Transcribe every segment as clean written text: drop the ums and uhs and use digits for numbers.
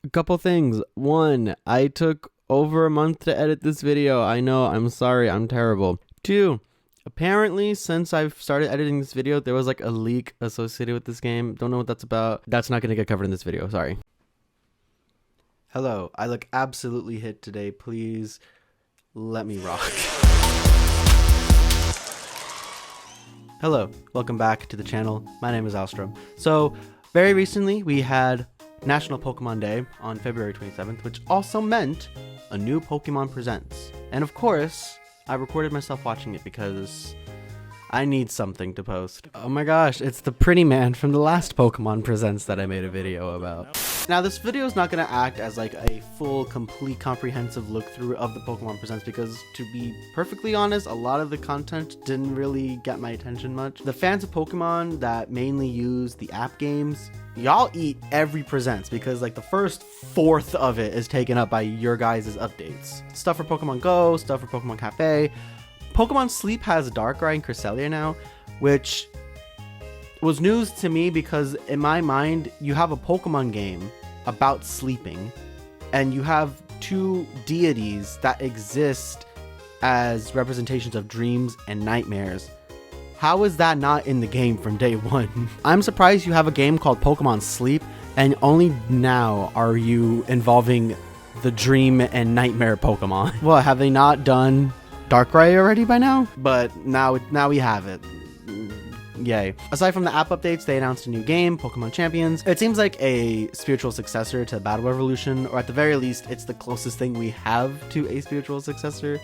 A couple things. One, I took over a month to edit this video. I know, I'm sorry, I'm terrible. Two, apparently since I've started editing this video, there was like a leak associated with this game. Don't know what that's about. That's not gonna get covered in this video, sorry. Hello, I look absolutely hit today. Please let me rock. Hello, welcome back to the channel. My name is Alstroem. So, very recently we had National Pokemon Day on February 27th, which also meant a new Pokemon Presents. And of course, I recorded myself watching it because I need something to post. Oh my gosh, it's the pretty man from the last Pokemon Presents that I made a video about. Now, this video is not going to act as like a full, complete, comprehensive look through of the Pokemon Presents because, to be perfectly honest, a lot of the content didn't really get my attention much. The fans of Pokemon that mainly use the app games, y'all eat every Presents because like the first fourth of it is taken up by your guys' updates. Stuff for Pokemon Go, stuff for Pokemon Cafe. Pokemon Sleep has Darkrai and Cresselia now, which was news to me because in my mind, you have a Pokemon game about sleeping and you have two deities that exist as representations of dreams and nightmares. How is that not in the game from day one? I'm surprised you have a game called Pokemon Sleep and only now are you involving the dream and nightmare Pokemon. Well, have they not done Darkrai already by now? But now we have it. Yay. Aside from the app updates, they announced a new game, Pokemon Champions. It seems like a spiritual successor to Battle Revolution, or at the very least, it's the closest thing we have to a spiritual successor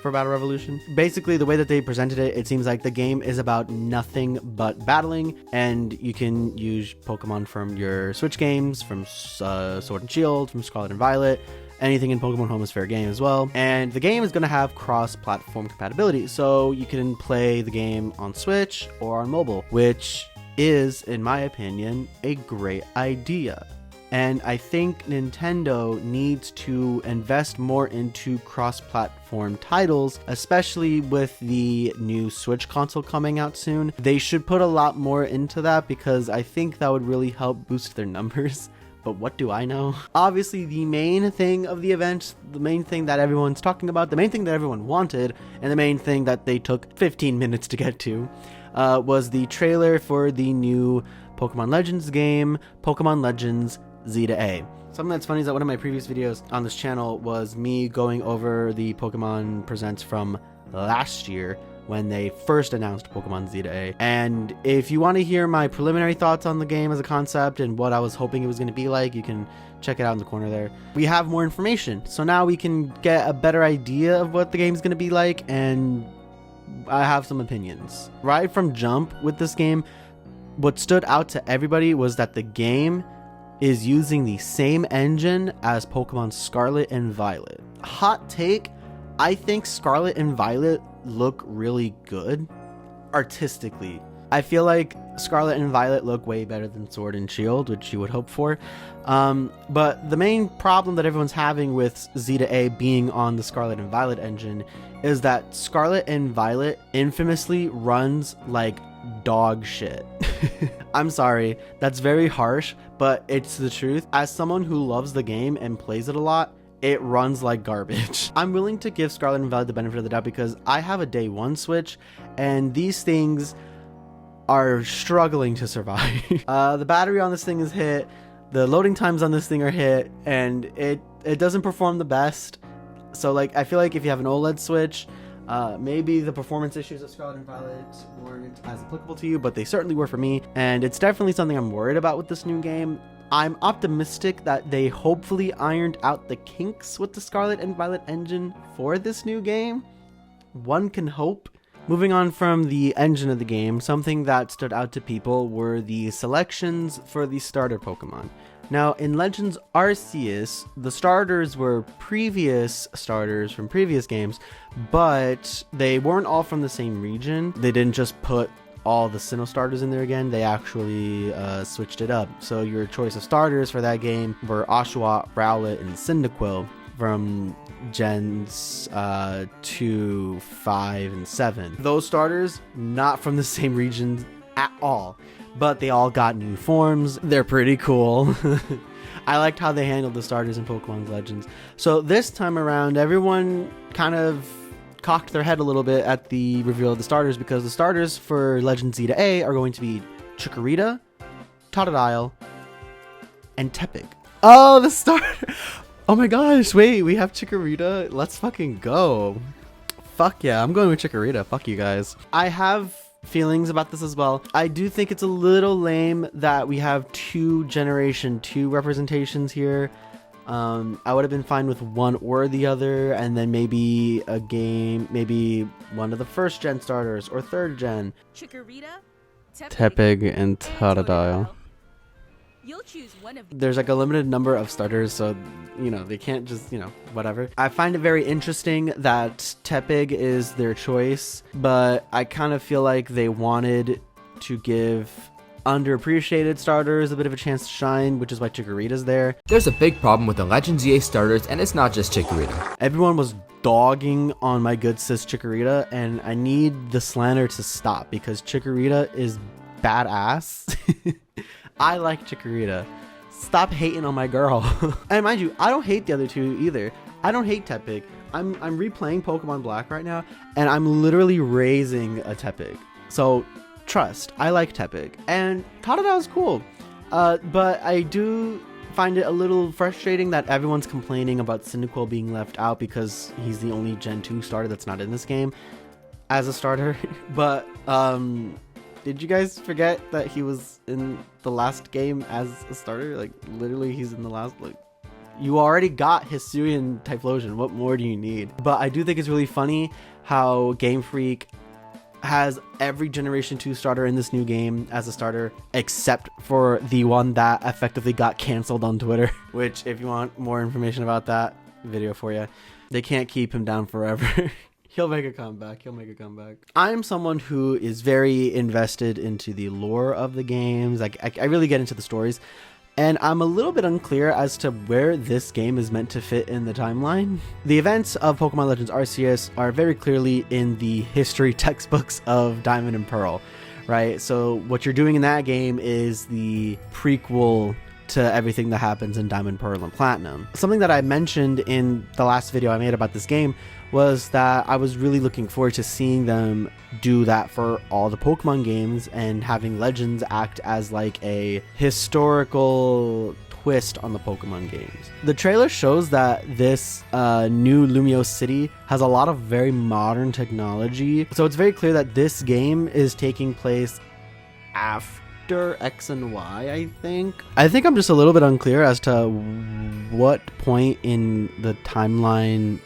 for Battle Revolution. Basically, the way that they presented it, it seems like the game is about nothing but battling, and you can use Pokemon from your Switch games, from Sword and Shield, from Scarlet and Violet. Anything in Pokemon Home is fair game as well. And the game is going to have cross-platform compatibility, so you can play the game on Switch or on mobile, which is, in my opinion, a great idea. And I think Nintendo needs to invest more into cross-platform titles, especially with the new Switch console coming out soon. They should put a lot more into that because I think that would really help boost their numbers. But what do I know? Obviously, the main thing of the event, the main thing that everyone's talking about, the main thing that everyone wanted, and the main thing that they took 15 minutes to get to, was the trailer for the new Pokemon Legends game, Pokemon Legends Z to A. Something that's funny is that one of my previous videos on this channel was me going over the Pokemon Presents from last year, when they first announced Pokemon Z to A. And if you want to hear my preliminary thoughts on the game as a concept and what I was hoping it was going to be like, you can check it out in the corner there. We have more information, so now we can get a better idea of what the game's going to be like, and I have some opinions. Right from jump with this game, what stood out to everybody was that the game is using the same engine as Pokemon Scarlet and Violet. Hot take, I think Scarlet and Violet look really good artistically. I feel like Scarlet and Violet look way better than Sword and Shield, which you would hope for. But the main problem that everyone's having with Z to A being on the Scarlet and Violet engine is that Scarlet and Violet infamously runs like dog shit. I'm sorry, that's very harsh, but it's the truth. As someone who loves the game and plays it a lot, it runs like garbage. I'm willing to give Scarlet and Violet the benefit of the doubt because I have a day one Switch and these things are struggling to survive. The battery on this thing is hit, the loading times on this thing are hit, and it doesn't perform the best. So like, I feel like if you have an OLED Switch, maybe the performance issues of Scarlet and Violet weren't as applicable to you, but they certainly were for me. And it's definitely something I'm worried about with this new game. I'm optimistic that they hopefully ironed out the kinks with the Scarlet and Violet engine for this new game. One can hope. Moving on from the engine of the game, something that stood out to people were the selections for the starter Pokemon. Now, in Legends Arceus, the starters were previous starters from previous games, but they weren't all from the same region. They didn't just put all the Sinnoh starters in there again, they actually switched it up. So your choice of starters for that game were Oshawott, Rowlet, and Cyndaquil from gens 2, 5, and 7. Those starters, not from the same regions at all, but they all got new forms. They're pretty cool. I liked how they handled the starters in Pokemon Legends. So this time around, everyone kind of cocked their head a little bit at the reveal of the starters, because the starters for Legend Z to A are going to be Chikorita, Totodile, and Tepig. Oh, the starter! Oh my gosh, wait, we have Chikorita? Let's fucking go. Fuck yeah, I'm going with Chikorita. Fuck you guys. I have feelings about this as well. I do think it's a little lame that we have 2 Generation 2 representations here. I would have been fine with one or the other, and then maybe a game, maybe one of the first gen starters or third gen. Chikorita, Tepig, and Totodile. You'll choose one of There's like a limited number of starters, so you know they can't just, you know, whatever. I find it very interesting that Tepig is their choice, but I kind of feel like they wanted to give underappreciated starters a bit of a chance to shine, which is why Chikorita's there. There's a big problem with the Legend ZA starters, and it's not just Chikorita. Everyone was dogging on my good sis Chikorita, and I need the slander to stop because Chikorita is badass. I like Chikorita. Stop hating on my girl. And mind you, I don't hate the other 2 either. I don't hate Tepig. I'm replaying Pokemon Black right now, and I'm literally raising a Tepig. So trust, I like Tepig, and Totodile is cool, but I do find it a little frustrating that everyone's complaining about Cyndaquil being left out because he's the only Gen 2 starter that's not in this game as a starter. But did you guys forget that he was in the last game as a starter? Like literally he's in the last, like, you already got Hisuian Typhlosion. What more do you need? But I do think it's really funny how Game Freak has every Generation 2 starter in this new game as a starter, except for the one that effectively got canceled on Twitter. Which, if you want more information about that, video for you. They can't keep him down forever. He'll make a comeback. I'm someone who is very invested into the lore of the games. I really get into the stories. And I'm a little bit unclear as to where this game is meant to fit in the timeline. The events of Pokemon Legends Arceus are very clearly in the history textbooks of Diamond and Pearl, right? So what you're doing in that game is the prequel to everything that happens in Diamond, Pearl, and Platinum. Something that I mentioned in the last video I made about this game was that I was really looking forward to seeing them do that for all the Pokemon games and having Legends act as like a historical twist on the Pokemon games. The trailer shows that this new Lumio City has a lot of very modern technology, so it's very clear that this game is taking place after X and Y, I think. I'm just a little bit unclear as to what point in the timeline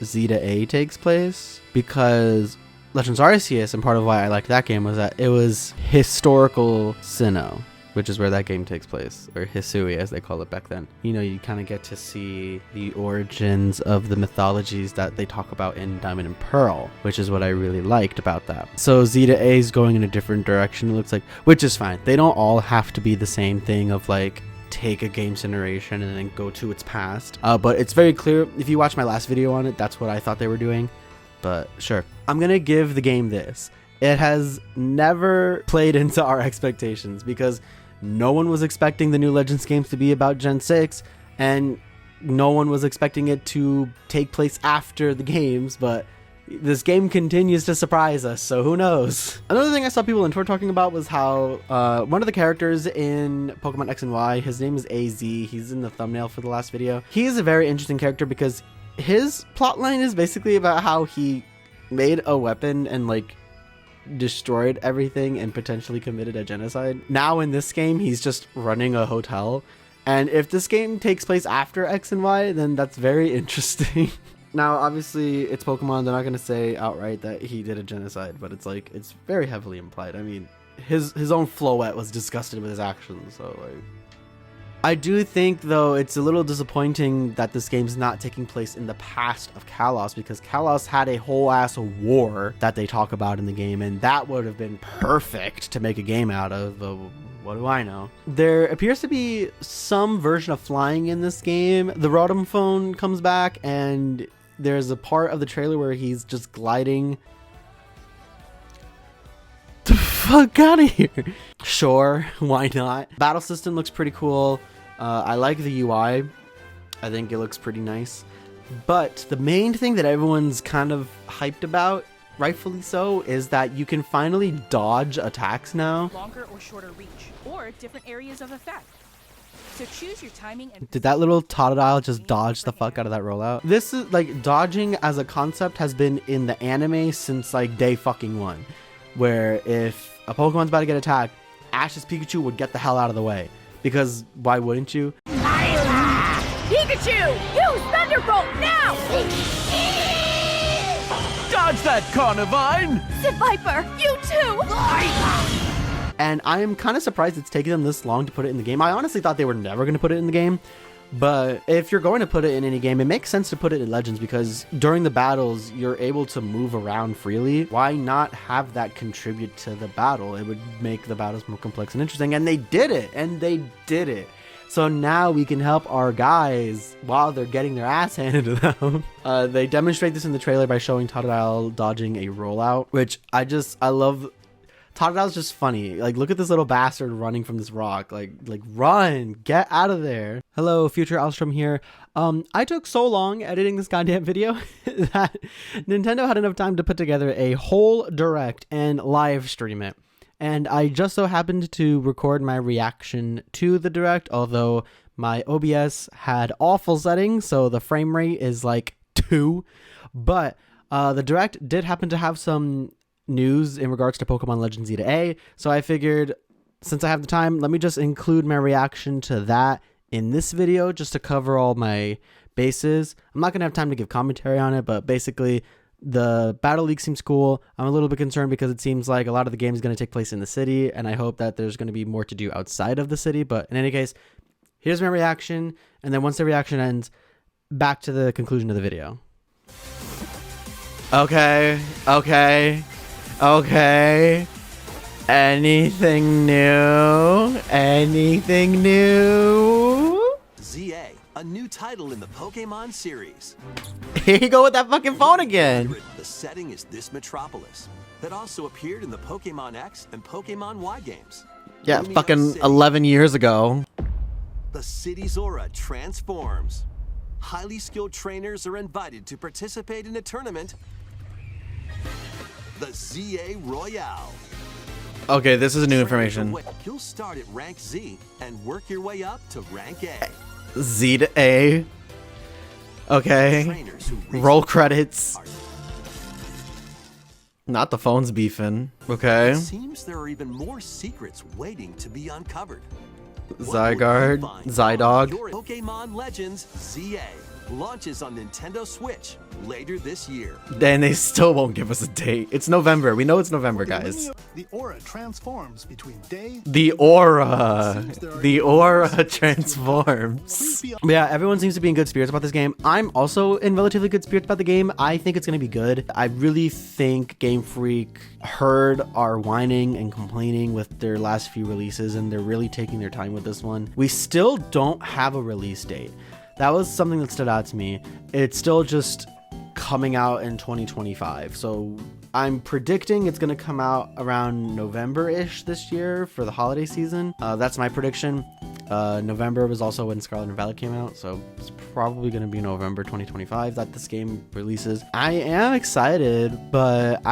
Z to A takes place, because Legends Arceus, and part of why I liked that game was that it was historical Sinnoh, which is where that game takes place, or Hisui as they call it back then. You know, you kind of get to see the origins of the mythologies that they talk about in Diamond and Pearl, which is what I really liked about that. So Z to A is going in a different direction, it looks like, which is fine. They don't all have to be the same thing of like take a game's generation and then go to its past, but it's very clear if you watch my last video on it, that's what I thought they were doing. But sure, I'm gonna give the game this. It has never played into our expectations because no one was expecting the new Legends games to be about Gen 6, and no one was expecting it to take place after the games, but this game continues to surprise us, so who knows? Another thing I saw people on Twitter talking about was how one of the characters in Pokemon X and Y, his name is AZ, he's in the thumbnail for the last video. He is a very interesting character because his plotline is basically about how he made a weapon and like destroyed everything and potentially committed a genocide. Now in this game, he's just running a hotel. And if this game takes place after X and Y, then that's very interesting. Now, obviously, it's Pokemon. They're not going to say outright that he did a genocide, but it's like, it's very heavily implied. I mean, his own Floette was disgusted with his actions, so like... I do think, though, it's a little disappointing that this game's not taking place in the past of Kalos, because Kalos had a whole-ass war that they talk about in the game, and that would have been perfect to make a game out of, but what do I know? There appears to be some version of flying in this game. The Rotom phone comes back, and there's a part of the trailer where he's just gliding. The fuck out of here. Sure, why not? Battle system looks pretty cool. I like the UI. I think it looks pretty nice. But the main thing that everyone's kind of hyped about, rightfully so, is that you can finally dodge attacks now. Longer or shorter reach, or different areas of effect. So choose your timing and... Did that little Totodile just dodge the fuck out of that rollout? This is like, dodging as a concept has been in the anime since like day fucking one. Where if a Pokemon's about to get attacked, Ash's Pikachu would get the hell out of the way. Because why wouldn't you? Pikachu! Use Thunderbolt now! Dodge that, Carnivine! Viper, you too! And I am kind of surprised it's taken them this long to put it in the game. I honestly thought they were never going to put it in the game. But if you're going to put it in any game, it makes sense to put it in Legends because during the battles, you're able to move around freely. Why not have that contribute to the battle? It would make the battles more complex and interesting. And they did it. So now we can help our guys while they're getting their ass handed to them. They demonstrate this in the trailer by showing Totodile dodging a rollout, which I love. Totodile's just funny. Like, look at this little bastard running from this rock. Like run, get out of there. Hello, future Alstroem here. I took so long editing this goddamn video that Nintendo had enough time to put together a whole direct and live stream it. And I just so happened to record my reaction to the direct, although my OBS had awful settings, so the frame rate is like 2. But the direct did happen to have some news in regards to Pokemon Legends Z to A, so I figured since I have the time, let me just include my reaction to that in this video just to cover all my bases. I'm not gonna have time to give commentary on it, but basically the battle league seems cool. I'm a little bit concerned because it seems like a lot of the game is going to take place in the city, and I hope that there's going to be more to do outside of the city. But in any case, here's my reaction, and then once the reaction ends, back to the conclusion of the video. Okay. Anything new? ZA, a new title in the Pokémon series. Here you go with that fucking phone again. The setting is this metropolis that also appeared in the Pokémon X and Pokémon Y games. Yeah, Luno fucking City. 11 years ago. The city's aura transforms. Highly skilled trainers are invited to participate in a tournament, the ZA Royale. Okay, this is new information. You'll start at rank Z and work your way up to rank A. Z to A. Okay. Trainers who Roll credits. are- Not the phone's beefing. Okay. It seems there are even more secrets waiting to be uncovered. What will you Zygarde. find? Zydog. Your Pokémon Legends ZA launches on Nintendo Switch later this year. Then they still won't give us a date. It's November. We know it's November, guys. The aura transforms between day. The aura. The aura transforms. Yeah, everyone seems to be in good spirits about this game. I'm also in relatively good spirits about the game. I think it's going to be good. I really think Game Freak heard our whining and complaining with their last few releases, and they're really taking their time with this one. We still don't have a release date. That was something that stood out to me. It's still just coming out in 2025. So I'm predicting it's going to come out around November-ish this year for the holiday season. That's my prediction. November was also when Scarlet and Violet came out, so it's probably going to be November 2025 that this game releases. I am excited, but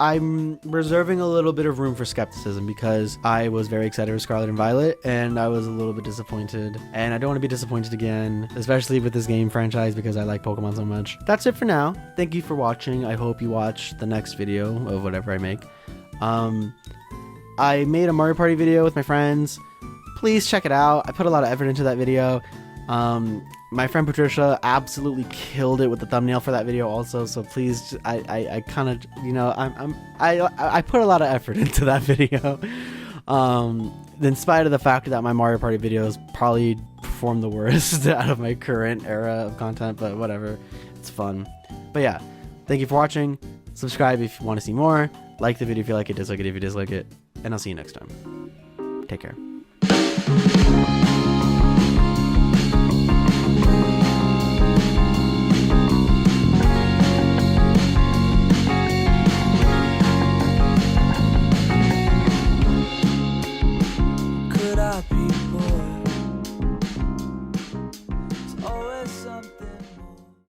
I'm reserving a little bit of room for skepticism because I was very excited for Scarlet and Violet and I was a little bit disappointed, and I don't want to be disappointed again, especially with this game franchise because I like Pokemon so much. That's it for now. Thank you for watching. I hope you watch the next video of whatever I make. I made a Mario Party video with my friends. Please check it out. I put a lot of effort into that video. My friend Patricia absolutely killed it with the thumbnail for that video also, so please, I kind of, you know, I put a lot of effort into that video. In spite of the fact that my Mario Party videos probably perform the worst out of my current era of content, but whatever, it's fun. But yeah, thank you for watching. Subscribe if you want to see more. Like the video if you like it, dislike it if you dislike it, and I'll see you next time. Take care. Could I be more? was something